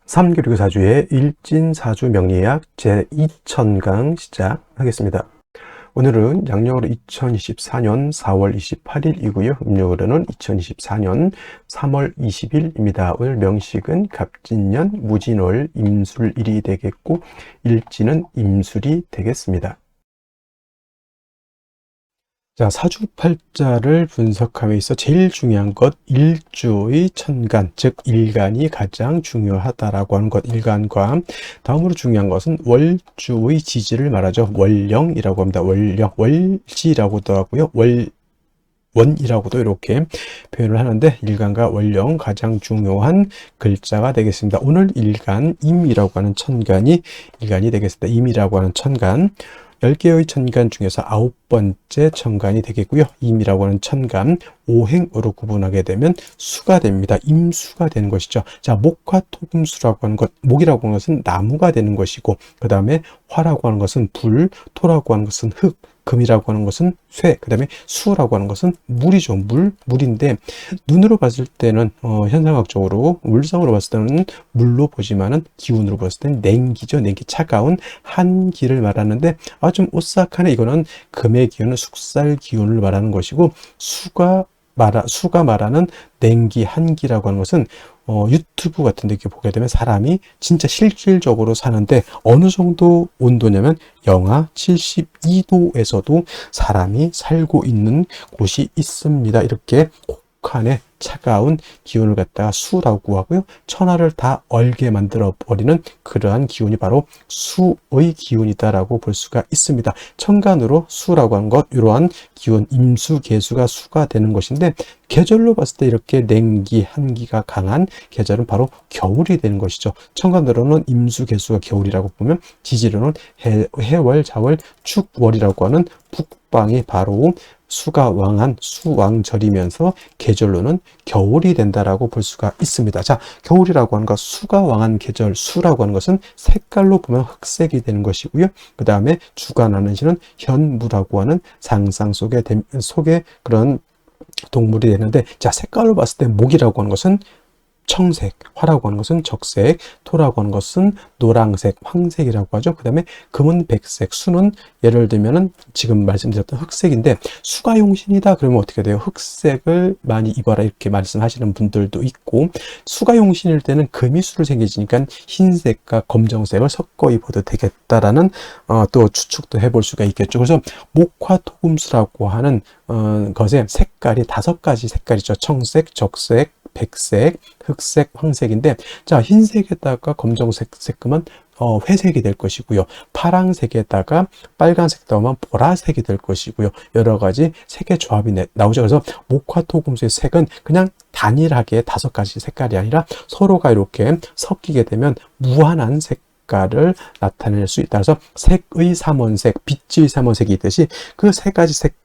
삼교류사주의 일진사주 명리학 제2000강 시작하겠습니다. 오늘은 양력으로 2024년 4월 28일이고요. 음력으로는 2024년 3월 20일입니다. 오늘 명식은 갑진년, 무진월, 임술일이 되겠고 일진은 임술이 되겠습니다. 자, 사주팔자를 분석함에 있어 제일 중요한 것 일주의 천간, 즉 일간이 가장 중요하다라고 하는 것. 일간과 다음으로 중요한 것은 월주의 지지를 말하죠. 월령이라고 합니다. 월령, 월지라고도 하고요. 원이라고도 이렇게 표현을 하는데 일간과 월령 가장 중요한 글자가 되겠습니다. 오늘 일간 임이라고 하는 천간이 일간이 되겠습니다. 임이라고 하는 천간 10개의 천간 중에서 9번째 천간이 되겠고요. 임이라고 하는 천간 5행으로 구분하게 되면 수가 됩니다. 임수가 되는 것이죠. 자, 목화 토금수라고 하는 것, 목이라고 하는 것은 나무가 되는 것이고, 그 다음에 화라고 하는 것은 불, 토라고 하는 것은 흙, 금이라고 하는 것은 쇠, 그 다음에 수라고 하는 것은 물이죠. 물인데 눈으로 봤을 때는 현상학적으로 물성으로 봤을 때는 물로 보지만은 기운으로 봤을 때는 냉기죠. 냉기, 차가운 한기를 말하는데 좀 오싹하네. 이거는 금의 기운은 숙살 기운을 말하는 것이고 수가 말하는 냉기, 한기라고 하는 것은 유튜브 같은 데 이렇게 보게 되면 사람이 진짜 실질적으로 사는데 어느 정도 온도냐면 영하 72도에서도 사람이 살고 있는 곳이 있습니다. 이렇게 혹한의 차가운 기운을 갖다가 수라고 하고요. 천하를 다 얼게 만들어 버리는 그러한 기운이 바로 수의 기운이다라고 볼 수가 있습니다. 천간으로 수라고 하는 것, 이러한 기운, 임수, 계수가 수가 되는 것인데 계절로 봤을 때 이렇게 냉기, 한기가 강한 계절은 바로 겨울이 되는 것이죠. 천간으로는 임수, 계수가 겨울이라고 보면 지지로는 해월, 자월, 축월이라고 하는 북방이 바로 수가 왕한 수왕절이면서 계절로는 겨울이 된다라고 볼 수가 있습니다. 자, 겨울이라고 하는 것, 수가 왕한 계절, 수라고 하는 것은 색깔로 보면 흑색이 되는 것이고요. 그 다음에 주관하는 시는 현무라고 하는 상상 속에 그런 동물이 되는데, 자, 색깔로 봤을 때 목이라고 하는 것은 청색, 화라고 하는 것은 적색, 토라고 하는 것은 노랑색, 황색이라고 하죠. 그 다음에 금은 백색, 수는 예를 들면은 지금 말씀드렸던 흑색인데 수가 용신이다 그러면 어떻게 돼요? 흑색을 많이 입어라 이렇게 말씀하시는 분들도 있고, 수가 용신일 때는 금이 수를 생기니까 흰색과 검정색을 섞어 입어도 되겠다라는 또 추측도 해볼 수가 있겠죠. 그래서 목화토금수라고 하는 것의 색깔이 5가지 색깔이죠. 청색, 적색, 백색, 흑색, 황색인데, 자, 흰색에다가 검정색 색금은 회색이 될 것이고요. 파랑색에다가 빨간색 더하면 보라색이 될 것이고요. 여러 가지 색의 조합이 나오죠. 그래서 목화토금수의 색은 그냥 단일하게 5가지 색깔이 아니라 서로가 이렇게 섞이게 되면 무한한 색깔을 나타낼 수 있다. 그래서 색의 삼원색, 빛의 삼원색이 있듯이 그 3가지 색깔이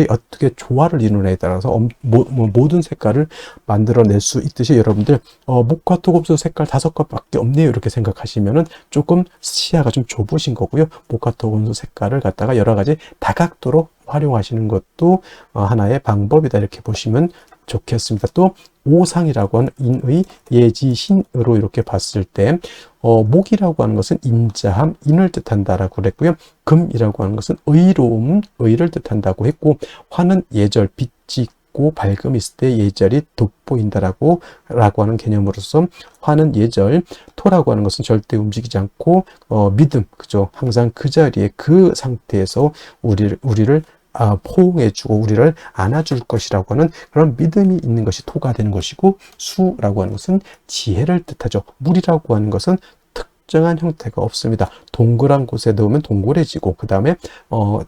어떻게 조화를 이루느냐에 따라서 모든 색깔을 만들어낼 수 있듯이 여러분들 목화토금수 색깔 5가지밖에 없네요 이렇게 생각하시면은 조금 시야가 좀 좁으신 거고요. 목화토금수 색깔을 갖다가 여러 가지 다각도로 활용하시는 것도 하나의 방법이다 이렇게 보시면 좋겠습니다. 또 오상이라고 하는 인의 예지신으로 이렇게 봤을 때 목이라고 하는 것은 인자함, 인을 뜻한다라고 그랬고요. 금이라고 하는 것은 의로움, 의를 뜻한다고 했고, 화는 예절, 빛이 있고 밝음이 있을 때 예절이 돋보인다라고 하는 개념으로서 화는 예절, 토라고 하는 것은 절대 움직이지 않고 믿음, 그죠? 항상 그 자리에 그 상태에서 우리를 포옹해주고 우리를 안아줄 것이라고 하는 그런 믿음이 있는 것이 토가 되는 것이고, 수라고 하는 것은 지혜를 뜻하죠. 물이라고 하는 것은 특정한 형태가 없습니다. 동그란 곳에 넣으면 동그래지고, 그 다음에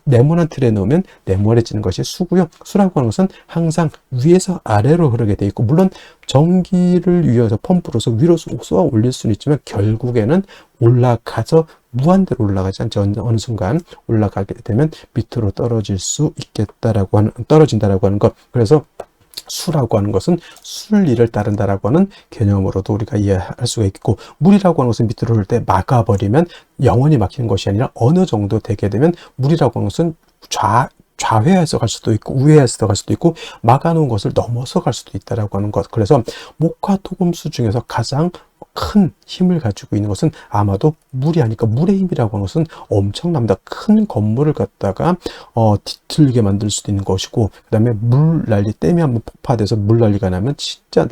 네모난 틀에 넣으면 네모래지는 것이 수고요. 수라고 하는 것은 항상 위에서 아래로 흐르게 돼 있고, 물론 전기를 위해서 펌프로서 위로 쏘아 올릴 수는 있지만 결국에는 올라가서 무한대로 올라가지 않죠. 어느 순간 올라가게 되면 밑으로 떨어진다라고 하는 것. 그래서 수라고 하는 것은 순리를 따른다라고 하는 개념으로도 우리가 이해할 수가 있고, 물이라고 하는 것은 밑으로 흐를 때 막아버리면 영원히 막히는 것이 아니라 어느 정도 되게 되면 물이라고 하는 것은 좌회해서 갈 수도 있고 우회해서 갈 수도 있고 막아놓은 것을 넘어서 갈 수도 있다라고 하는 것. 그래서 목화토금수 중에서 가장 큰 힘을 가지고 있는 것은 아마도 물이 아닐까. 물의 힘이라고 하는 것은 엄청납니다. 큰 건물을 갖다가 뒤틀게 만들 수도 있는 것이고, 그 다음에 물난리, 댐이 한번 폭파돼서 물난리가 나면 진짜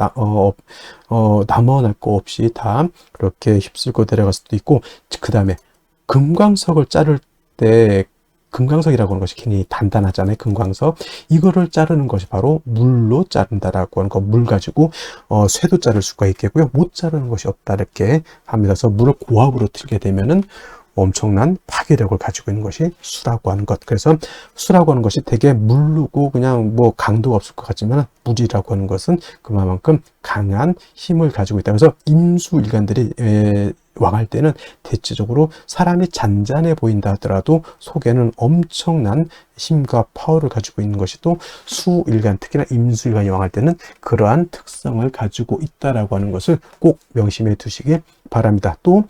남아날 거 없이 다 그렇게 휩쓸고 내려갈 수도 있고, 그 다음에 금광석을 자를 때, 금광석이라고 하는 것이 굉장히 단단하잖아요. 금광석. 이거를 자르는 것이 바로 물로 자른다라고 하는 거. 물 가지고 쇠도 자를 수가 있겠고요. 못 자르는 것이 없다 이렇게 합니다. 그래서 물을 고압으로 틀게 되면은 엄청난 파괴력을 가지고 있는 것이 수라고 하는 것. 그래서 수라고 하는 것이 되게 물르고 그냥 뭐 강도가 없을 것 같지만, 물이라고 하는 것은 그만큼 강한 힘을 가지고 있다. 그래서 임수일간들이 왕할 때는 대체적으로 사람이 잔잔해 보인다 하더라도 속에는 엄청난 힘과 파워를 가지고 있는 것이 또 수일간, 특히나 임수일간이 왕할 때는 그러한 특성을 가지고 있다라고 하는 것을 꼭 명심해 두시기 바랍니다. 또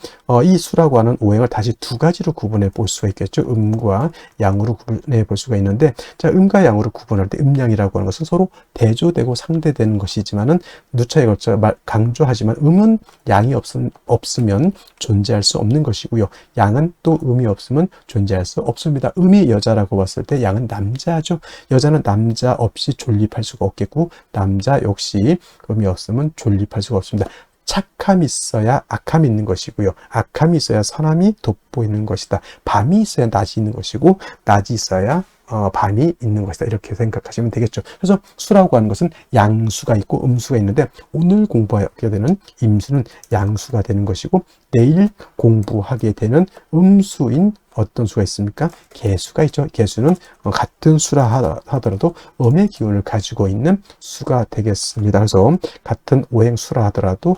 이 수라고 하는 오행을 다시 두 가지로 구분해 볼 수가 있겠죠. 음과 양으로 구분해 볼 수가 있는데, 자, 음과 양으로 구분할 때 음양이라고 하는 것은 서로 대조되고 상대되는 것이지만은 누차에 걸쳐 강조하지만, 음은 양이 없으면 존재할 수 없는 것이고요. 양은 또 음이 없으면 존재할 수 없습니다. 음이 여자라고 봤을 때 양은 남자죠. 여자는 남자 없이 존립할 수가 없겠고, 남자 역시 음이 없으면 존립할 수가 없습니다. 착함이 있어야 악함이 있는 것이고요. 악함이 있어야 선함이 돋보이는 것이다. 밤이 있어야 낮이 있는 것이고, 낮이 있어야 밤이 있는 것이다. 이렇게 생각하시면 되겠죠. 그래서 수라고 하는 것은 양수가 있고 음수가 있는데, 오늘 공부하게 되는 임수는 양수가 되는 것이고, 내일 공부하게 되는 음수인 어떤 수가 있습니까? 개수가 있죠. 개수는 같은 수라 하더라도 음의 기운을 가지고 있는 수가 되겠습니다. 그래서 같은 오행수라 하더라도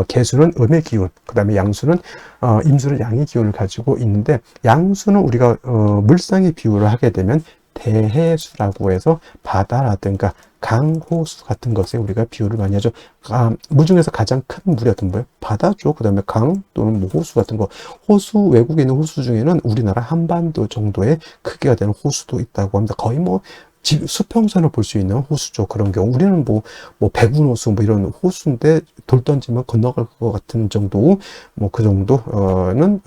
개수는 음의 기운, 그 다음에 양수는 임수는 양의 기운을 가지고 있는데, 양수는 우리가 물상의 비유를 하게 되면 대해수라고 해서 바다라든가 강호수 같은 것에 우리가 비유를 많이 하죠. 물 중에서 가장 큰 물이 어떤 거예요? 바다죠. 그 다음에 강 또는 뭐 호수 같은 거. 호수, 외국에 있는 호수 중에는 우리나라 한반도 정도의 크기가 되는 호수도 있다고 합니다. 거의 뭐 수평선을 볼 수 있는 호수죠. 그런 경우 우리는 뭐 백운호수 뭐 이런 호수인데 돌 던지면 건너갈 것 같은 정도, 뭐 그 정도는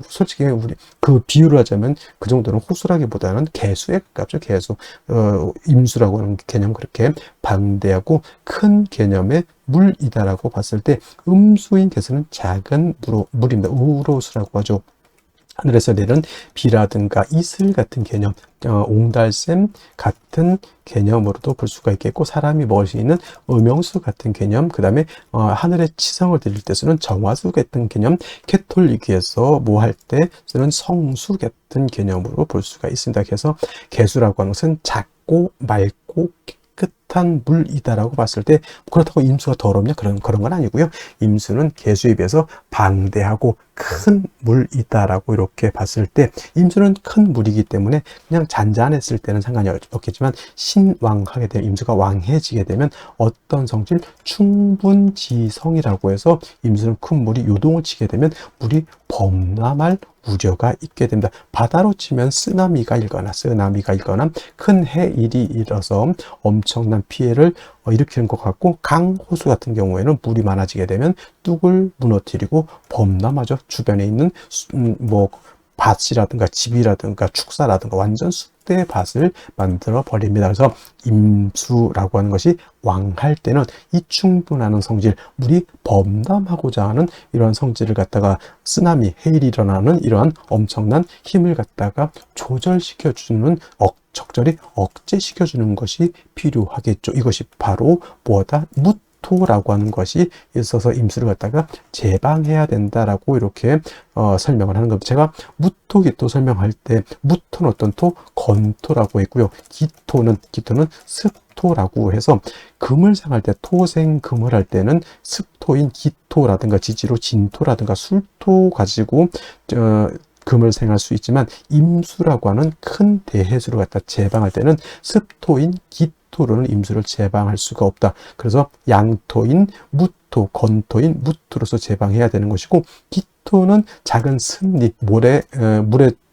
솔직히 우리 그 비유를 하자면 그 정도는 호수라기보다는 개수에 가깝죠. 개수. 임수라고 하는 개념, 그렇게 방대하고 큰 개념의 물이다라고 봤을 때, 음수인 개수는 작은 물입니다. 우로수라고 하죠. 하늘에서 내리는 비라든가 이슬 같은 개념, 옹달샘 같은 개념으로도 볼 수가 있겠고, 사람이 먹을 수 있는 음용수 같은 개념, 그 다음에 하늘에 치성을 드릴 때 쓰는 정화수 같은 개념, 캐톨릭에서 뭐 할 때 쓰는 성수 같은 개념으로 볼 수가 있습니다. 그래서 개수라고 하는 것은 작고 맑고 깨끗한 물이다라고 봤을 때, 그렇다고 임수가 더럽냐? 그런 건 아니고요. 임수는 개수에 비해서 방대하고 큰 물이다라고 이렇게 봤을 때, 임수는 큰 물이기 때문에 그냥 잔잔했을 때는 상관이 없겠지만, 신왕하게 되면, 임수가 왕해지게 되면 어떤 성질? 충분지성이라고 해서 임수는 큰 물이 요동을 치게 되면 물이 범람할 우려가 있게 됩니다. 바다로 치면 쓰나미가 일거나 큰 해일이 일어서 엄청난 피해를 일으키는 것 같고, 강, 호수 같은 경우에는 물이 많아지게 되면 뚝을 무너뜨리고 범람하죠. 주변에 있는 뭐 밭이라든가 집이라든가 축사라든가 완전 쑥대 밭을 만들어 버립니다. 그래서 임수라고 하는 것이 왕할 때는 이 충분한 성질, 물이 범람하고자 하는 이러한 성질을 갖다가 쓰나미, 해일이 일어나는 이러한 엄청난 힘을 갖다가 조절시켜주는, 적절히 억제시켜주는 것이 필요하겠죠. 이것이 바로 뭐다? 무토라고 하는 것이 있어서 임수를 갖다가 제방해야 된다라고 이렇게 설명을 하는 겁니다. 제가 무토, 기토 설명할 때 무토는 어떤 토? 건토라고 했고요. 기토는 습토라고 해서, 금을 생할 때, 토생금을 할 때는 습토인 기토라든가 지지로 진토라든가 술토 가지고 금을 생할 수 있지만, 임수라고 하는 큰 대해수를 갖다 제방할 때는 습토인 기토로는 임수를 제방할 수가 없다. 그래서 양토인 무토, 건토인 무토로서 제방해야 되는 것이고, 기토는 작은 스잎, 물에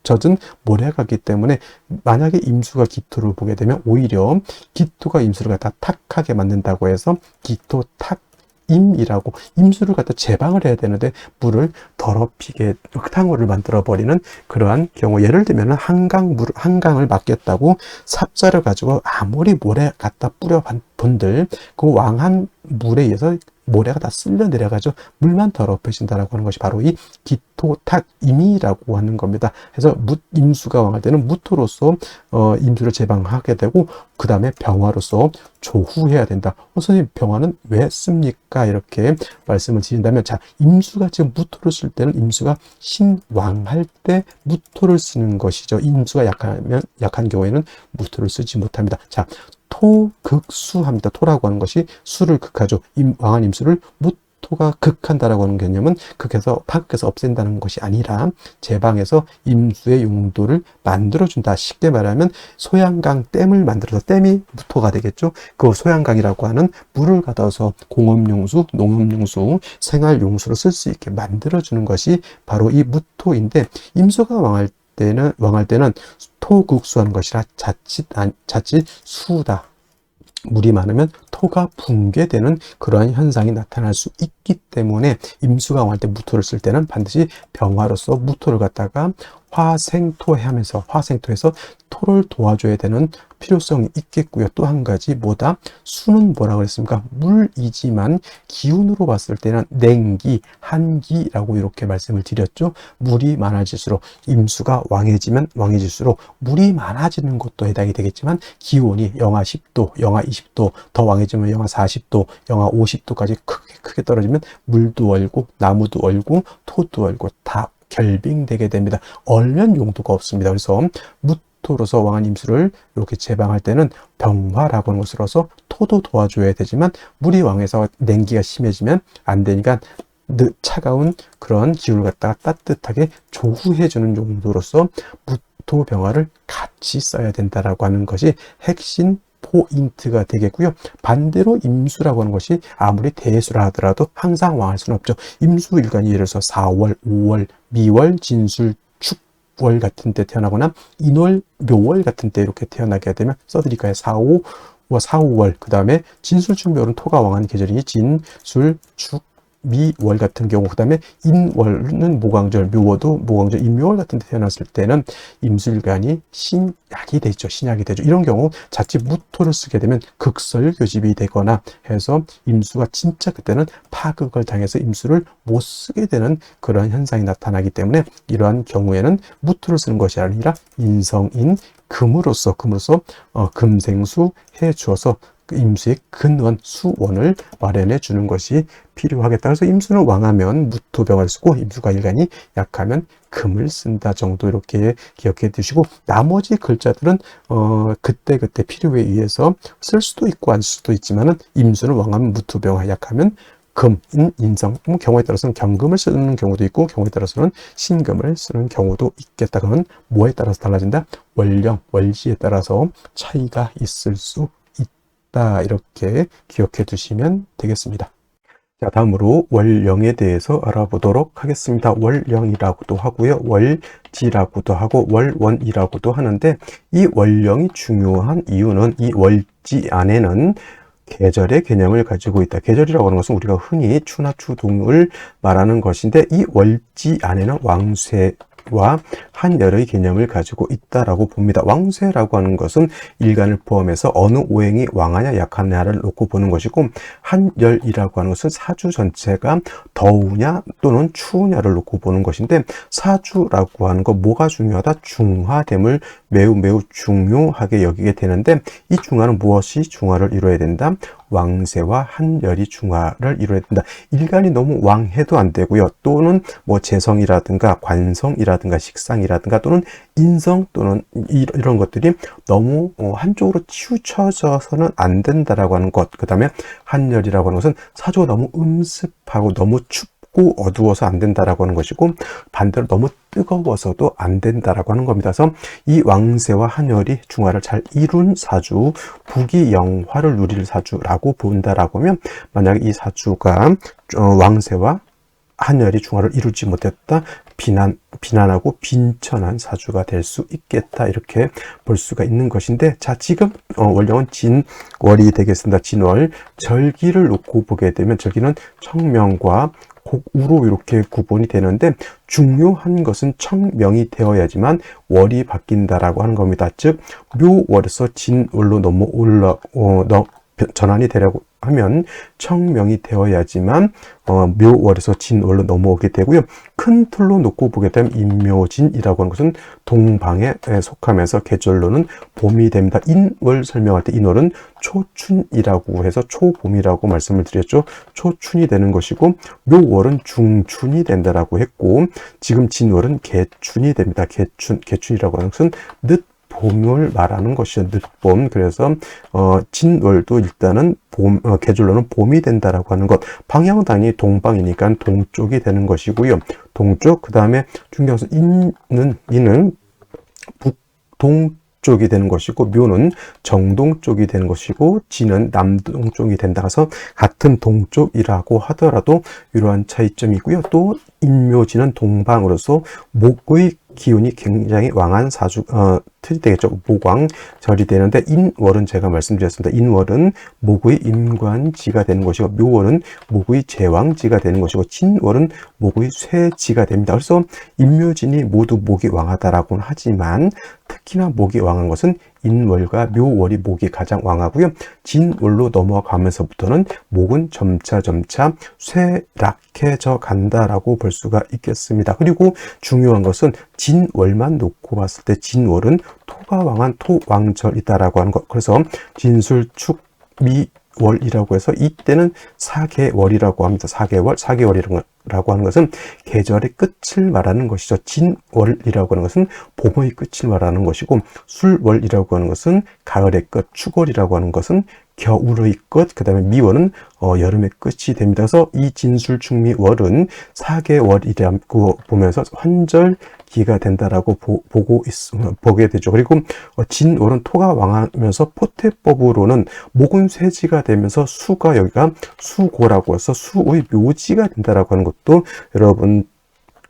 젖은 모래가기 때문에 만약에 임수가 기토를 보게 되면 오히려 기토가 임수를 갖다 탁하게 만든다고 해서 기토 탁 임이라고 임수를 갖다 제방을 해야 되는데 물을 더럽히게 흙탕물을 만들어 버리는 그러한 경우, 예를 들면 한강을 맡겼다고 삽자를 가지고 아무리 모래 갖다 뿌려 본들 그 왕한 물에 의해서 모래가 다 쓸려 내려가죠. 물만 더럽혀진다라고 하는 것이 바로 이 기토탁임이라고 하는 겁니다. 그래서 임수가 왕할 때는 무토로서 임수를 제방하게 되고, 그 다음에 병화로서 조후해야 된다. 선생님, 병화는 왜 씁니까? 이렇게 말씀을 드린다면, 자, 임수가 지금 무토를 쓸 때는 임수가 신왕할 때 무토를 쓰는 것이죠. 임수가 약한 경우에는 무토를 쓰지 못합니다. 자, 토극수합니다. 토라고 하는 것이 수를 극하죠. 왕한 임수를 무토가 극한다라고 하는 개념은 파극해서 없앤다는 것이 아니라 제방해서 임수의 용도를 만들어준다. 쉽게 말하면 소양강 댐을 만들어서, 댐이 무토가 되겠죠. 그 소양강이라고 하는 물을 가둬서 공업용수, 농업용수, 생활용수로 쓸 수 있게 만들어주는 것이 바로 이 무토인데, 임수가 왕할 때는 토극수하는 것이라 자칫 수다. 물이 많으면 토가 붕괴되는 그러한 현상이 나타날 수 있기 때문에 임수가 왕할 때 무토를 쓸 때는 반드시 병화로서 무토를 갖다가 화생토해서 토를 도와줘야 되는 필요성이 있겠고요. 또 한 가지 수는 뭐라고 했습니까? 물이지만 기운으로 봤을 때는 냉기, 한기라고 이렇게 말씀을 드렸죠. 물이 많아질수록, 임수가 왕해질수록 물이 많아지는 것도 해당이 되겠지만, 기온이 영하 10도, 영하 20도, 더 왕해지면 영하 40도, 영하 50도까지 크게 떨어지면 물도 얼고 나무도 얼고 토도 얼고 다 결빙되게 됩니다. 얼면 용도가 없습니다. 그래서 무토로서 왕한 임수를 이렇게 제방할 때는 병화라고 하는 것으로서 토도 도와줘야 되지만, 물이 왕해서 냉기가 심해지면 안 되니까 차가운 그런 기운을 갖다가 따뜻하게 조후해주는 용도로서 무토 병화를 같이 써야 된다라고 하는 것이 핵심 포인트가 되겠고요. 반대로 임수라고 하는 것이 아무리 대수라 하더라도 항상 왕할 수는 없죠. 임수일간이 예를 들어서 4월, 5월, 미월, 진술, 축월 같은 때 태어나거나 인월, 묘월 같은 때 이렇게 태어나게 되면 써드릴까요? 4, 5월, 그 다음에 진술, 축, 묘월은 토가 왕한 계절이니 진술, 축, 미월 같은 경우, 그 다음에 인월은 모광절, 묘월도 모광절, 인묘월 같은 데 태어났을 때는 임술간이 신약이 되죠. 이런 경우 자칫 무토를 쓰게 되면 극설교집이 되거나 해서 임수가 진짜 그때는 파극을 당해서 임수를 못 쓰게 되는 그런 현상이 나타나기 때문에, 이러한 경우에는 무토를 쓰는 것이 아니라 인성인 금으로서 금생수 해 주어서 임수의 근원, 수원을 마련해 주는 것이 필요하겠다. 그래서 임수는 왕하면 무토병을 쓰고, 임수가 일간이 약하면 금을 쓴다 정도 이렇게 기억해 두시고, 나머지 글자들은 그때 필요에 의해서 쓸 수도 있고 안 쓸 수도 있지만은, 임수는 왕하면 무토병, 약하면 금, 인성, 경우에 따라서는 경금을 쓰는 경우도 있고, 경우에 따라서는 신금을 쓰는 경우도 있겠다. 그러면 뭐에 따라서 달라진다? 월령, 월지에 따라서 차이가 있을 수 있다. 이렇게 기억해 두시면 되겠습니다. 자, 다음으로 월령에 대해서 알아보도록 하겠습니다. 월령이라고도 하고요, 월지라고도 하고 월원이라고도 하는데, 이 월령이 중요한 이유는 이 월지 안에는 계절의 개념을 가지고 있다. 계절이라고 하는 것은 우리가 흔히 추나 추동을 말하는 것인데, 이 월지 안에는 왕쇠와 한열의 개념을 가지고 있다라고 봅니다. 왕쇠라고 하는 것은 일간을 포함해서 어느 오행이 왕하냐 약하냐를 놓고 보는 것이고, 한열이라고 하는 것은 사주 전체가 더우냐 또는 추우냐를 놓고 보는 것인데, 사주라고 하는 거 뭐가 중요하다? 중화됨을 매우 중요하게 여기게 되는데, 이 중화는 무엇이 중화를 이루어야 된다? 왕세와 한열이 중화를 이루어야 된다. 일간이 너무 왕해도 안 되고요. 또는 재성이라든가 관성이라든가 식상이라든가 또는 인성 또는 이런 것들이 너무 한쪽으로 치우쳐져서는 안 된다라고 하는 것. 그 다음에 한열이라고 하는 것은 사주가 너무 음습하고 너무 춥고 어두워서 안 된다라고 하는 것이고, 반대로 너무 뜨거워서도 안 된다라고 하는 겁니다. 그래서 이 왕세와 한열이 중화를 잘 이룬 사주, 부귀영화를 누릴 사주라고 본다라고 하면, 만약에 이 사주가 왕세와 한열이 중화를 이루지 못했다. 비난하고 빈천한 사주가 될 수 있겠다. 이렇게 볼 수가 있는 것인데, 자, 지금 월령은 진월이 되겠습니다. 진월. 절기를 놓고 보게 되면 절기는 청명과 곡우로 이렇게 구분이 되는데, 중요한 것은 청명이 되어야지만 월이 바뀐다라고 하는 겁니다. 즉 묘월에서 진월로 전환이 되려고 하면 청명이 되어야지만 묘월에서 진월로 넘어오게 되고요. 큰 틀로 놓고 보게 되면 인묘진이라고 하는 것은 동방에 속하면서 계절로는 봄이 됩니다. 인월 설명할 때 인월은 초춘이라고 해서 초봄이라고 말씀을 드렸죠. 초춘이 되는 것이고, 묘월은 중춘이 된다라고 했고, 지금 진월은 개춘이 됩니다. 개춘이라고 하는 것은 봄을 말하는 것이죠. 늦봄. 그래서 진월도 일단은 계절로는 봄이 된다라고 하는 것. 방향은 당연히 동방이니까 동쪽이 되는 것이고요. 동쪽. 그 다음에 중요한 것은 인은 북동쪽이 되는 것이고, 묘는 정동쪽이 되는 것이고, 진은 남동쪽이 된다 해서 같은 동쪽이라고 하더라도 이러한 차이점이고요. 또 인묘진은 동방으로서 목의 기운이 굉장히 왕한 틀이 되겠죠. 목왕절이 되는데, 인월은 제가 말씀드렸습니다. 인월은 목의 임관지가 되는 것이고, 묘월은 목의 제왕지가 되는 것이고, 진월은 목의 쇠지가 됩니다. 그래서 인묘진이 모두 목이 왕하다라고는 하지만, 특히나 목이 왕한 것은 인월과 묘월이 목이 가장 왕하고요. 진월로 넘어가면서부터는 목은 점차 쇠락해져 간다라고 볼 수가 있겠습니다. 그리고 중요한 것은 진월만 놓고 봤을 때 진월은 토가 왕한 토왕절이다라고 하는 것. 그래서 진술축미월이라고 해서 이때는 사계월이라고 합니다. 사계월이라고 하는 것은 계절의 끝을 말하는 것이죠. 진월이라고 하는 것은 봄의 끝을 말하는 것이고, 술월이라고 하는 것은 가을의 끝, 축월이라고 하는 것은 겨울의 끝, 그 다음에 미월은 여름의 끝이 됩니다. 그래서 이 진술축미월은 사계월이라고 보면서 환절기가 된다라고 보게 되죠. 그리고 진월은 토가 왕하면서 포태법으로는 목은 쇠지가 되면서 수가 여기가 수고라고 해서 수의 묘지가 된다라고 하는 것도 여러분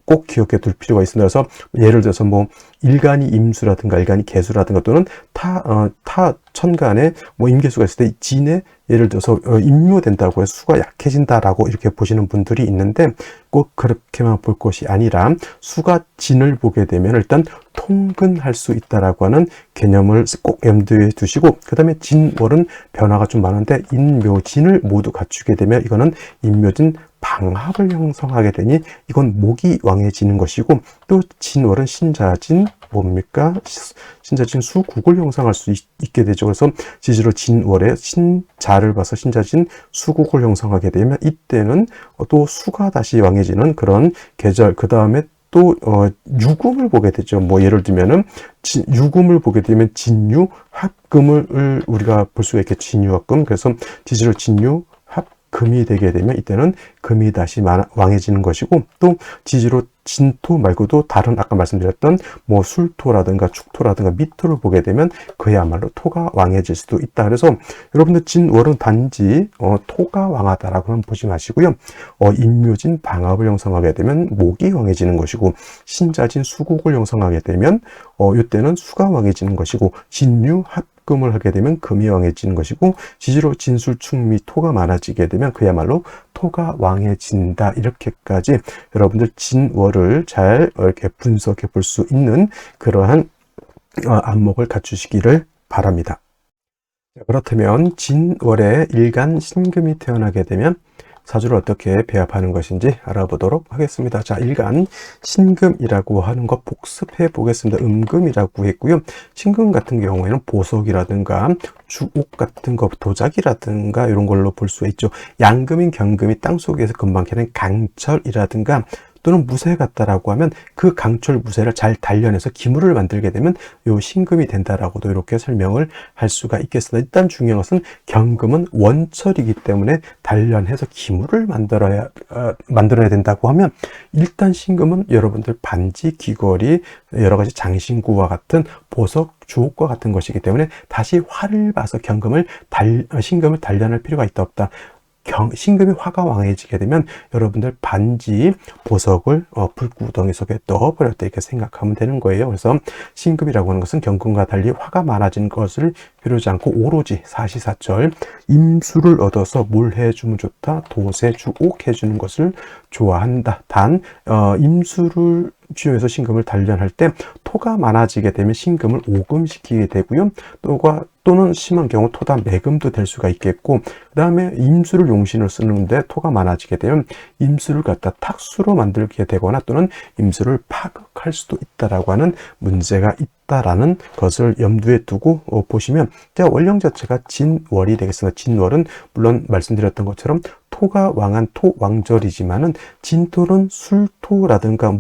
꼭 기억해 둘 필요가 있습니다. 그래서 예를 들어서 일간이 임수라든가 일간이 개수라든가 또는 타 천간에 임계수가 있을 때 진에 예를 들어서 임묘된다고 해서 수가 약해진다라고 이렇게 보시는 분들이 있는데, 꼭 그렇게만 볼 것이 아니라 수가 진을 보게 되면 일단 통근할 수 있다라고 하는 개념을 꼭 염두에 두시고, 그 다음에 진월은 변화가 좀 많은데 인묘진을 모두 갖추게 되면 이거는 인묘진 방합을 형성하게 되니 이건 목이 왕해지는 것이고, 또 진월은 신자진 신자진 수국을 형성할 수 있게 되죠. 그래서 지지로 진월에 신자를 봐서 신자진 수국을 형성하게 되면 이때는 또 수가 다시 왕해지는 그런 계절. 그 다음에 또 유금을 보게 되죠. 예를 들면은 유금을 보게 되면 진유 합금을 우리가 볼 수가 있겠죠. 진유 합금. 그래서 지지로 진유 금이 되게 되면 이때는 금이 다시 왕해지는 것이고, 또 지지로 진토 말고도 다른 아까 말씀드렸던 술토라든가 축토라든가 미토를 보게 되면 그야말로 토가 왕해질 수도 있다. 그래서 여러분들 진월은 단지 토가 왕하다라고는 보지 마시고요. 인묘진 방합을 형성하게 되면 목이 왕해지는 것이고, 신자진 수국을 형성하게 되면 이때는 수가 왕해지는 것이고, 진유 합금을 하게 되면 금이 왕해지는 것이고, 지지로 진술축미 토가 많아지게 되면 그야말로 토가 왕해진다. 이렇게까지 여러분들 진월을 잘 이렇게 분석해 볼 수 있는 그러한 안목을 갖추시기를 바랍니다. 그렇다면 진월에 일간 신금이 태어나게 되면 사주를 어떻게 배합하는 것인지 알아보도록 하겠습니다. 자, 일간 신금이라고 하는 거 복습해 보겠습니다. 음금이라고 했고요. 신금 같은 경우에는 보석이라든가 주옥 같은 거, 도자기라든가 이런 걸로 볼 수가 있죠. 양금인 경금이 땅속에서 금방 캐는 강철이라든가 또는 무쇠 같다라고 하면 그 강철 무쇠를 잘 단련해서 기물을 만들게 되면 요 신금이 된다라고도 이렇게 설명을 할 수가 있겠습니다. 일단 중요한 것은 경금은 원철이기 때문에 단련해서 기물을 만들어야 된다고 하면, 일단 신금은 여러분들 반지, 귀걸이, 여러 가지 장신구와 같은 보석, 주옥과 같은 것이기 때문에 다시 활을 봐서 신금을 단련할 필요가 있다 없다. 신금이 화가 왕해지게 되면 여러분들 반지 보석을 불구덩이 속에 넣어버렸다 이렇게 생각하면 되는 거예요. 그래서 신금이라고 하는 것은 경금과 달리 화가 많아진 것을 필요하지 않고 오로지 사시사철 임수를 얻어서 뭘 해주면 좋다? 도세주옥 해주는 것을 좋아한다. 단 임수를 주요해서 신금을 단련할 때 토가 많아지게 되면 신금을 오금시키게 되고요. 또는 심한 경우 토다 매금도 될 수가 있겠고, 그 다음에 임수를 용신을 쓰는데 토가 많아지게 되면 임수를 갖다 탁수로 만들게 되거나 또는 임수를 파극할 수도 있다라고 하는 문제가 있다라는 것을 염두에 두고 보시면, 원령 자체가 진월이 되겠습니다. 진월은 물론 말씀드렸던 것처럼 토가 왕한 토왕절이지만은 진토는 술토라든가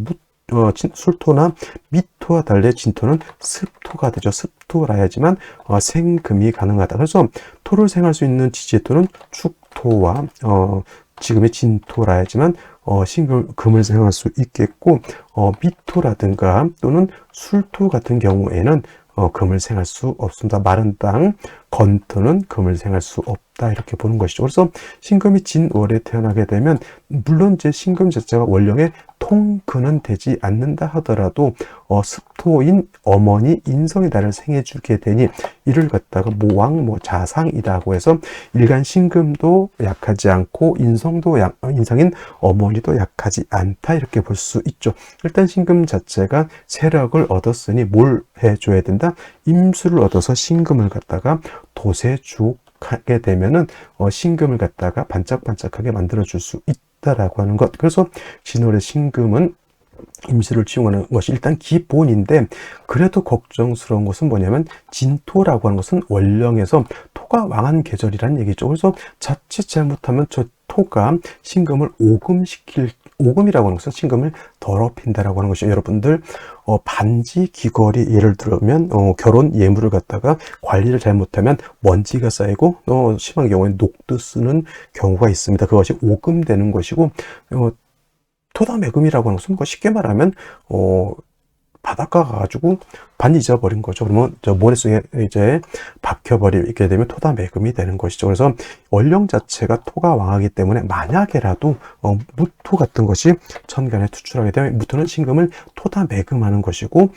술토나 미토와 달리 진토는 습토가 되죠. 습토라야지만 생금이 가능하다. 그래서 토를 생할 수 있는 지지토는 축토와 지금의 진토라야지만 금을 생할 수 있겠고, 미토라든가 또는 술토 같은 경우에는 금을 생할 수 없습니다. 마른 땅, 건토는 금을 생할 수 없다 이렇게 보는 것이죠. 그래서 신금이 진월에 태어나게 되면 물론 이제 신금 자체가 원령의 통근은 되지 않는다 하더라도 습토인 어머니 인성이 나를 생해주게 되니 이를 갖다가 모왕 자상이라고 해서 일간 신금도 약하지 않고 인성인 어머니도 약하지 않다 이렇게 볼 수 있죠. 일단 신금 자체가 세력을 얻었으니 뭘 해줘야 된다? 임수를 얻어서 신금을 갖다가 도세주옥하게 되면은 신금을 갖다가 반짝반짝하게 만들어 줄 수 있다라고 하는 것. 그래서 진월의 신금은 임수를 치용하는 것이 일단 기본인데, 그래도 걱정스러운 것은 뭐냐면 진토라고 하는 것은 원령에서 토가 왕한 계절이라는 얘기죠. 그래서 자칫 잘못하면 저 토가 신금을 오금이라고 하는 것은 신금을 더럽힌다라고 하는 것이죠. 여러분들 반지 귀걸이 예를 들면 결혼 예물을 갖다가 관리를 잘못하면 먼지가 쌓이고 심한 경우에는 녹도 쓰는 경우가 있습니다. 그것이 오금되는 것이고, 토다매금이라고 하는 것은 쉽게 말하면 바닷가 가가지고 반지 잊어버린 거죠. 그러면 저 모래속에 이제 박혀버리게 되면 토다매금이 되는 것이죠. 그래서 원령 자체가 토가 왕하기 때문에 만약에라도 무토 같은 것이 천간에 투출하게 되면 무토는 신금을 토다매금하는 것이고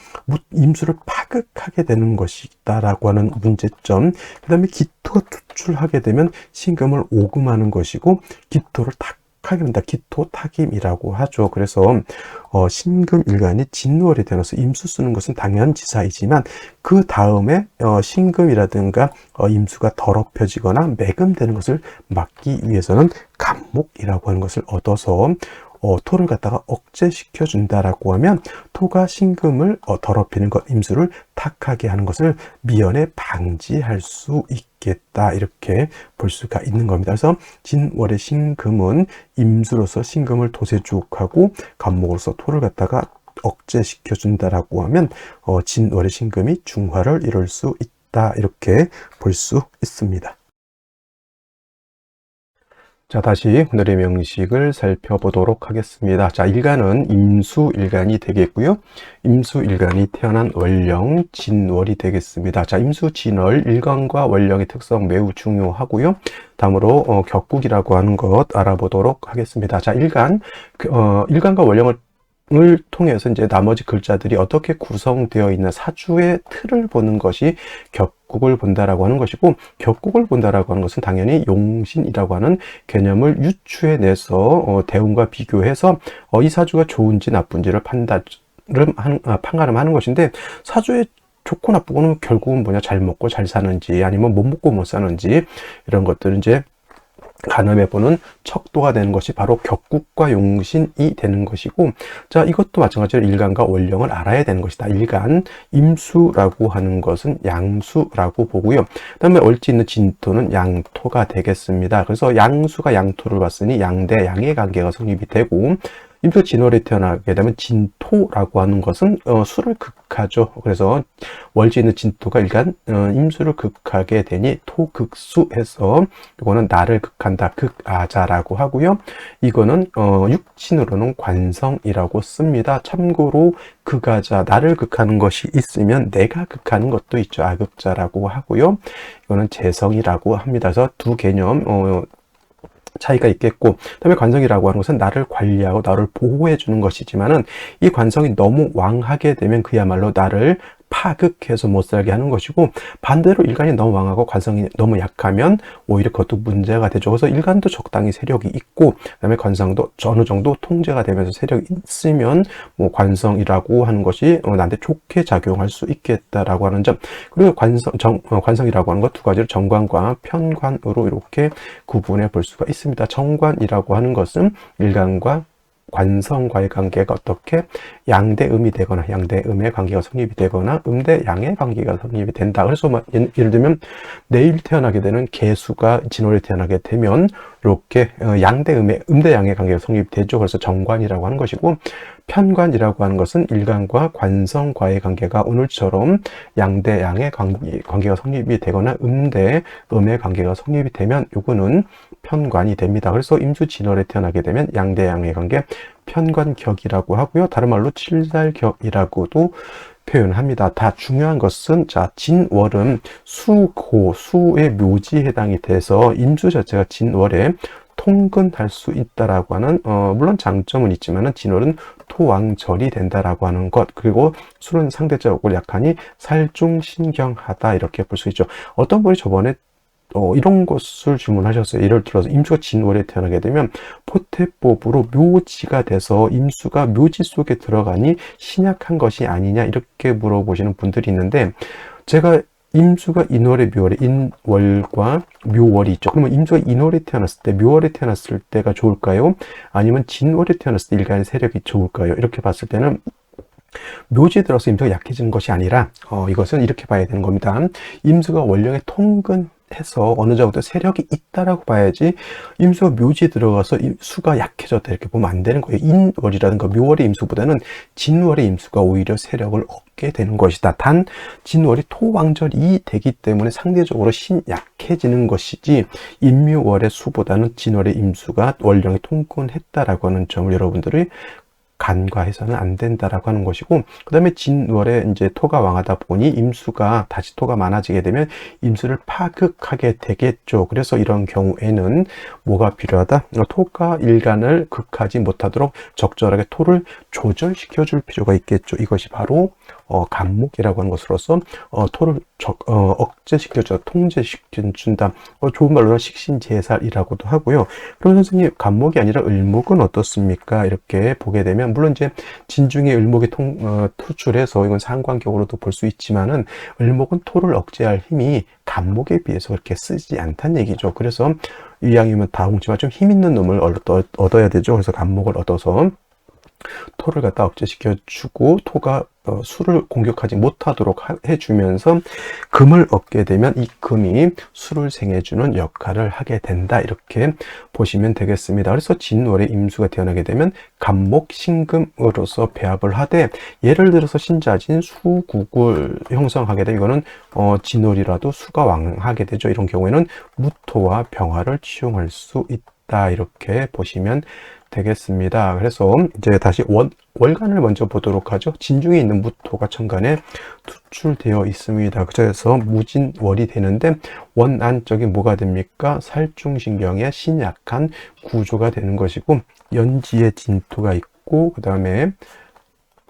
임수를 파극하게 되는 것이다라고 하는 문제점. 그 다음에 기토가 투출하게 되면 신금을 오금하는 것이고 기토를 하게 된다. 기토탁임이라고 하죠. 그래서 신금 일간이 진월이 되어서 임수 쓰는 것은 당연지사이지만 그 다음에 신금이라든가 임수가 더럽혀지거나 매금되는 것을 막기 위해서는 간목이라고 하는 것을 얻어서 토를 갖다가 억제시켜 준다라고 하면 토가 신금을 더럽히는 것, 임수를 탁하게 하는 것을 미연에 방지할 수 있겠다 이렇게 볼 수가 있는 겁니다. 그래서 진월의 신금은 임수로서 신금을 도세주옥하고 간목으로서 토를 갖다가 억제시켜 준다라고 하면 진월의 신금이 중화를 이룰 수 있다 이렇게 볼 수 있습니다. 자, 다시 오늘의 명식을 살펴보도록 하겠습니다. 자, 일간은 임수일간이 되겠고요. 임수일간이 태어난 원령 진월이 되겠습니다. 자, 임수진월 일간과 원령의 특성 매우 중요하고요. 다음으로 격국이라고 하는 것 알아보도록 하겠습니다. 자, 일간과 원령을 통해서 이제 나머지 글자들이 어떻게 구성되어 있는 사주의 틀을 보는 것이 격국을 본다라고 하는 것이고, 격국을 본다라고 하는 것은 당연히 용신이라고 하는 개념을 유추해내서 대운과 비교해서 이 사주가 좋은지 나쁜지를 판가름하는 것인데, 사주의 좋고 나쁘고는 결국은 뭐냐, 잘 먹고 잘 사는지 아니면 못 먹고 못 사는지 이런 것들은 이제 가늠해보는 척도가 되는 것이 바로 격국과 용신이 되는 것이고, 자, 이것도 마찬가지로 일간과 원령을 알아야 되는 것이다. 일간, 임수라고 하는 것은 양수라고 보고요. 그 다음에 얼지 있는 진토는 양토가 되겠습니다. 그래서 양수가 양토를 봤으니 양대 양의 관계가 성립이 되고, 임수 진월에 태어나게 되면 진토라고 하는 것은 수를 극하죠. 그래서 월지 있는 진토가 일간 임수를 극하게 되니 토극수해서 이거는 나를 극한다, 극아자라고 하고요. 이거는 육친으로는 관성이라고 씁니다. 참고로 극아자, 나를 극하는 것이 있으면 내가 극하는 것도 있죠. 아극자라고 하고요. 이거는 재성이라고 합니다. 그래서 두 개념 차이가 있겠고, 그다음에 관성이라고 하는 것은 나를 관리하고 나를 보호해 주는 것이지만은 이 관성이 너무 왕하게 되면 그야말로 나를 파극해서 못 살게 하는 것이고, 반대로 일간이 너무 왕하고 관성이 너무 약하면 오히려 그것도 문제가 되죠. 그래서 일간도 적당히 세력이 있고, 그다음에 관성도 어느 정도 통제가 되면서 세력이 있으면 뭐 관성이라고 하는 것이 나한테 좋게 작용할 수 있겠다라고 하는 점. 그리고 관성이라고 하는 것 두 가지로 정관과 편관으로 이렇게 구분해 볼 수가 있습니다. 정관이라고 하는 것은 일간과 관성과의 관계가 어떻게 양대음이 되거나 양대음의 관계가 성립이 되거나 음대양의 관계가 성립이 된다. 그래서 예를 들면 내일 태어나게 되는 개수가 진월에 태어나게 되면 이렇게 양대음의 음대양의 관계가 성립이 되죠. 그래서 정관이라고 하는 것이고, 편관이라고 하는 것은 일간과 관성과의 관계가 오늘처럼 양대양의 관계가 성립이 되거나 음대음의 관계가 성립이 되면 요거는 편관이 됩니다. 그래서 임수진월에 태어나게 되면 양대양의 관계 편관격이라고 하고요. 다른 말로 칠살격이라고도 표현합니다. 다 중요한 것은, 자, 진월은 수고, 수의 묘지에 해당이 돼서 임수 자체가 진월에 통근할 수 있다라고 하는, 물론 장점은 있지만은 진월은 토왕절이 된다라고 하는 것, 그리고 술은 상대적으로 약하니 살중신경하다, 이렇게 볼 수 있죠. 어떤 분이 저번에 이런 것을 질문하셨어요. 예를 들어서 임수가 진월에 태어나게 되면 포태법으로 묘지가 돼서 임수가 묘지 속에 들어가니 신약한 것이 아니냐, 이렇게 물어보시는 분들이 있는데, 제가 임수가 인월에 묘월에 인월과 묘월이 있죠. 그러면 임수가 인월에 태어났을 때, 묘월에 태어났을 때가 좋을까요? 아니면 진월에 태어났을 때 일간의 세력이 좋을까요? 이렇게 봤을 때는 묘지에 들어서 임수가 약해지는 것이 아니라 이것은 이렇게 봐야 되는 겁니다. 임수가 원령에 통근해서 어느 정도 세력이 있다라고 봐야지, 임수가 묘지에 들어가서 수가 약해졌다 이렇게 보면 안 되는 거예요. 인월이라든가 묘월의 임수보다는 진월의 임수가 오히려 세력을 얻게 되는 것이다. 단 진월이 토왕절이 되기 때문에 상대적으로 약해지는 것이지, 인묘월의 수보다는 진월의 임수가 원령에 통근했다라고 하는 점을 여러분들이 간과해서는 안 된다라고 하는 것이고, 그 다음에 진월에 이제 토가 왕하다 보니 임수가 다시 토가 많아지게 되면 임수를 파극하게 되겠죠. 그래서 이런 경우에는 뭐가 필요하다? 토가 일간을 극하지 못하도록 적절하게 토를 조절시켜 줄 필요가 있겠죠. 이것이 바로 간목이라고 하는 것으로서 토를 억제시켜줘, 통제시켜준다. 좋은 말로는 식신제살이라고도 하고요. 그럼 선생님, 간목이 아니라 을목은 어떻습니까? 이렇게 보게 되면, 물론 이제 진중에 을목이 투출해서 이건 상관격으로도 볼 수 있지만은, 을목은 토를 억제할 힘이 간목에 비해서 그렇게 쓰지 않다는 얘기죠. 그래서 이왕이면 다 뭉치면 좀 힘 있는 놈을 얻어야 되죠. 그래서 간목을 얻어서 토를 갖다 억제시켜주고, 토가 수를 공격하지 못하도록 해주면서 금을 얻게 되면 이 금이 수를 생해주는 역할을 하게 된다, 이렇게 보시면 되겠습니다. 그래서 진월에 임수가 태어나게 되면 간목 신금으로서 배합을 하되, 예를 들어서 신자진 수국을 형성하게 되면 이거는 진월이라도 수가 왕하게 되죠. 이런 경우에는 무토와 병화를 취용할 수 있다, 이렇게 보시면 되겠습니다. 그래서 이제 다시 월간을 먼저 보도록 하죠. 진중에 있는 무토가 천간에 투출되어 있습니다. 그래서 무진월이 되는데, 원 안쪽에 뭐가 됩니까? 살중신경의 신약한 구조가 되는 것이고, 연지에 진토가 있고, 그 다음에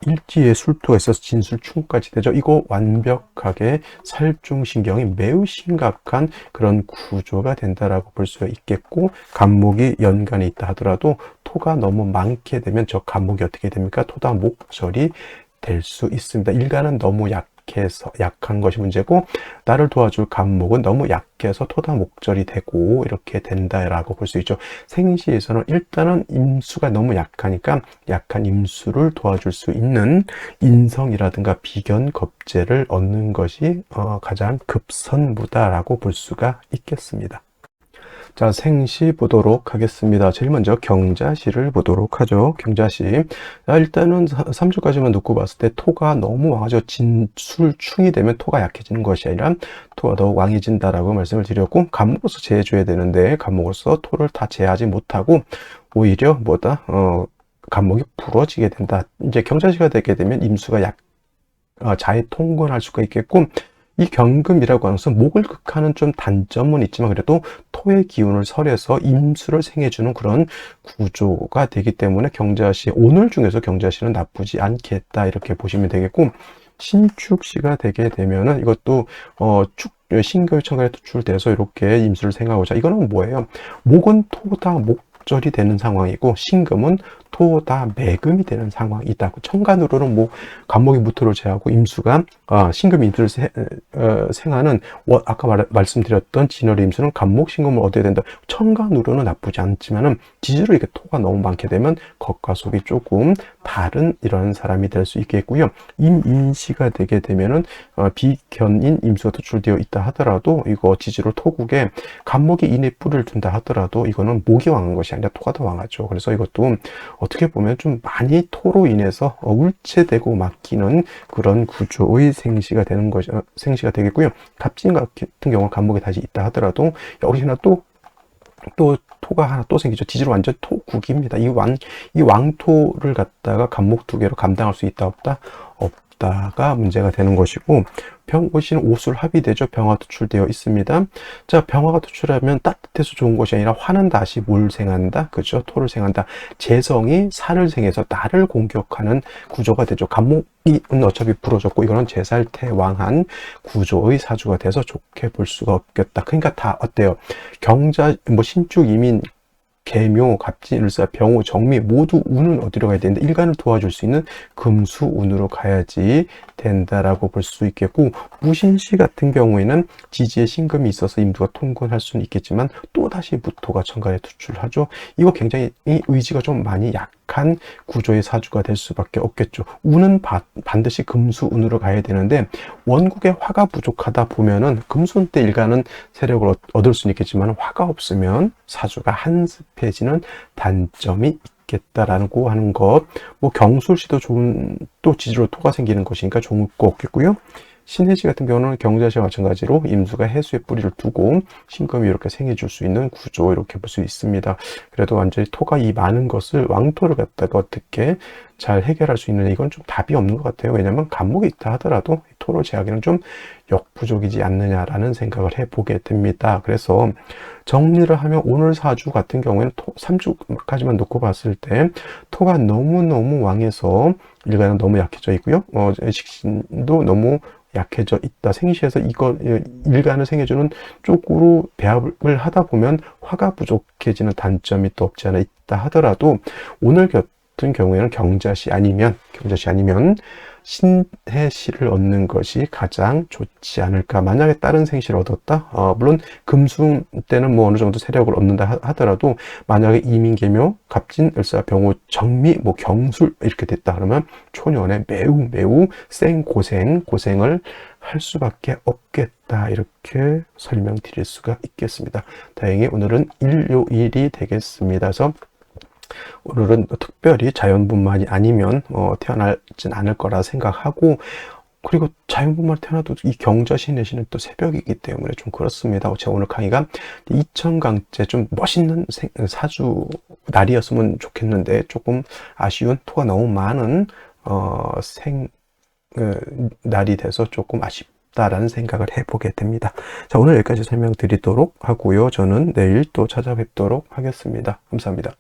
일지에 술토가 있어서 진술충까지 되죠. 이거 완벽하게 살중신경이 매우 심각한 그런 구조가 된다라고 볼 수 있겠고, 간목이 연간에 있다 하더라도 토가 너무 많게 되면 저 간목이 어떻게 됩니까? 토다목절이 될 수 있습니다. 일간은 너무 약한 것이 문제고, 나를 도와줄 간목은 너무 약해서 토다목절이 되고 이렇게 된다라고 볼 수 있죠. 생시에서는 일단은 임수가 너무 약하니까 약한 임수를 도와줄 수 있는 인성이라든가 비견겁제를 얻는 것이 가장 급선무다라고 볼 수가 있겠습니다. 자, 생시 보도록 하겠습니다. 제일 먼저 경자시를 보도록 하죠. 경자시. 자, 일단은 3주까지만 놓고 봤을 때 토가 너무 왕하죠. 진술충이 되면 토가 약해지는 것이 아니라 토가 더 왕해진다라고 말씀을 드렸고, 간목으로서 제해줘야 되는데 간목으로서 토를 다 제하지 못하고 오히려 뭐다? 간목이 부러지게 된다. 이제 경자시가 되게 되면 임수가 자해 통근할 수가 있겠고, 이 경금이라고 하는 것은 목을 극하는 좀 단점은 있지만 그래도 토의 기운을 설해서 임수를 생해주는 그런 구조가 되기 때문에 경자시, 오늘 중에서 경자시는 나쁘지 않겠다 이렇게 보시면 되겠고, 신축시가 되게 되면은 이것도 신금이 천간에 투출돼서 이렇게 임수를 생하고자, 이거는 뭐예요? 목은 토다 목절이 되는 상황이고 신금은 토다 매금이 되는 상황이다. 천간으로는 뭐 간목이 무토를 제하고 임수가 신금 임수를 생하는 아까 말씀드렸던 진월의 임수는 간목 신금을 얻어야 된다. 천간으로는 나쁘지 않지만은 지지로 이게 토가 너무 많게 되면 겉과 속이 조금 다른 이런 사람이 될 수 있겠고요. 임인시가 되게 되면은 비견인 임수가 투출되어 있다 하더라도 이거 지지로 토국에 간목이 인에 뿌리를 둔다 하더라도 이거는 목이 왕한 것이 아니라 토가 더 왕하죠. 그래서 이것도 어떻게 보면 좀 많이 토로 인해서 울체되고 막히는 그런 구조의 생시가 되는 것이 생시가 되겠고요. 갑진 같은 경우는 간목이 다시 있다 하더라도 여기서나 또 토가 하나 또 생기죠. 지지로 완전 토국입니다. 이 왕토를 갖다가 간목 두 개로 감당할 수 있다 없다? 없다가 문제가 되는 것이고, 병오시는 오술 합의되죠. 병화 투출되어 있습니다. 자, 병화가 투출하면 따뜻해서 좋은 것이 아니라 화는 다시 뭘 생한다? 그죠? 토를 생한다. 재성이 살을 생해서 나를 공격하는 구조가 되죠. 간목이 어차피 부러졌고 이거는 재살퇴왕한 구조의 사주가 돼서 좋게 볼 수가 없겠다. 그러니까 다 어때요? 경자, 신축, 이민, 계묘, 갑진, 을사, 병호, 정미 모두 운은 어디로 가야 되는데 일간을 도와줄 수 있는 금수 운으로 가야지 된다라고 볼 수 있겠고, 무신시 같은 경우에는 지지에 신금이 있어서 임수가 통근할 수는 있겠지만 또다시 무토가 천간에 투출하죠. 이거 굉장히 의지가 좀 많이 약한 구조의 사주가 될 수밖에 없겠죠. 운은 반드시 금수 운으로 가야 되는데 원국에 화가 부족하다 보면은 금수운 때 일간은 세력을 얻을 수는 있겠지만 화가 없으면 사주가 한습해지는 단점이 있겠다라고 하는 것. 뭐 경술시도 좋은, 또 지지로 토가 생기는 것이니까 좋을 거 없겠고요. 신해시 같은 경우는 경자시와 마찬가지로 임수가 해수의 뿌리를 두고 신금이 이렇게 생해줄 수 있는 구조, 이렇게 볼 수 있습니다. 그래도 완전히 토가 이 많은 것을 왕토를 갖다가 어떻게 잘 해결할 수 있느냐, 이건 좀 답이 없는 것 같아요. 왜냐하면 간목이 있다 하더라도 토를 제하기는 좀 역부족이지 않느냐라는 생각을 해보게 됩니다. 그래서 정리를 하면 오늘 사주 같은 경우에는 삼주까지만 놓고 봤을 때 토가 너무너무 왕해서 일간은 너무 약해져 있고요. 식신도 너무 약해져 있다. 생시에서 이거 일간을 생해주는 쪽으로 배합을 하다 보면 화가 부족해지는 단점이 또 없지 않아 있다 하더라도 오늘 같은 경우에는 경자시 아니면 신해시를 얻는 것이 가장 좋지 않을까. 만약에 다른 생시를 얻었다, 물론 금수 때는 뭐 어느 정도 세력을 얻는다 하더라도 만약에 이민계묘, 갑진, 을사, 병호, 정미, 뭐 경술 이렇게 됐다 그러면 초년에 매우 고생을 할 수밖에 없겠다, 이렇게 설명드릴 수가 있겠습니다. 다행히 오늘은 일요일이 되겠습니다. 그래서 오늘은 특별히 자연분만이 아니면 태어나진 않을 거라 생각하고, 그리고 자연분만 태어나도 이 경자시 내시는 또 새벽이기 때문에 좀 그렇습니다. 제가 오늘 강의가 2000강째 좀 멋있는 사주 날이었으면 좋겠는데 조금 아쉬운, 토가 너무 많은 날이 돼서 조금 아쉽다라는 생각을 해보게 됩니다. 자, 오늘 여기까지 설명드리도록 하고요. 저는 내일 또 찾아뵙도록 하겠습니다. 감사합니다.